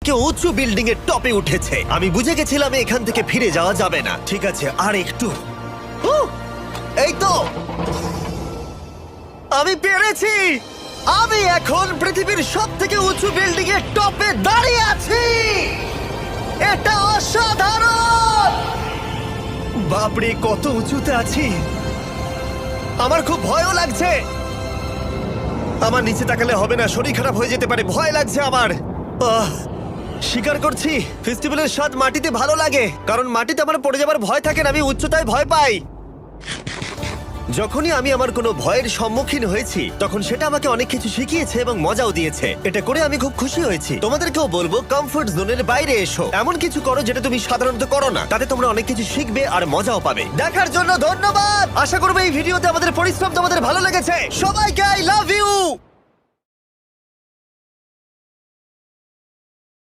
থেকে উঁচু বিল্ডিং এর টপে উঠেছে। আমি বুঝে গেছিলাম এখান থেকে ফিরে যাওয়া যাবে না। ঠিক আছে, আর একটু। উহ, এই তো, আমি পেরেছি। আমি এখন পৃথিবীর সব থেকে উঁচু বিল্ডিং এর টপে দাঁড়িয়ে আছি। এটা অসাধারণ। বাপরে, কত উঁচুতে আছি! আমার খুব ভয়ও লাগছে। আমার নিচে তাকালে হবে না, শরীর খারাপ হয়ে যেতে পারে, ভয় লাগছে আমার। স্বীকার করছি, ফেস্টিভ্যালের স্বাদ মাটিতে ভালো লাগে, কারণ মাটিতে আমার পড়ে যাবার ভয় থাকে না, আমি উচ্চতায় ভয় পাই। যখনই আমি আমার কোনো ভয়ের সম্মুখীন হয়েছি, তখন সেটা আমাকে অনেক কিছু শিখিয়েছে এবং মজাও দিয়েছে। এটা করে আমি খুব খুশি হয়েছি। তোমাদেরকেও বলবো, কমফোর্ট জোনের বাইরে এসো, এমন কিছু করো যেটা তুমি সাধারণত করো না। তাতে তোমরা অনেক কিছু শিখবে আর মজাও পাবে। দেখার জন্য ধন্যবাদ। আশা করবো এই ভিডিওতে আমাদের পরিশ্রম তোমাদের ভালো লেগেছে। সবাইকে আই লাভ ইউ।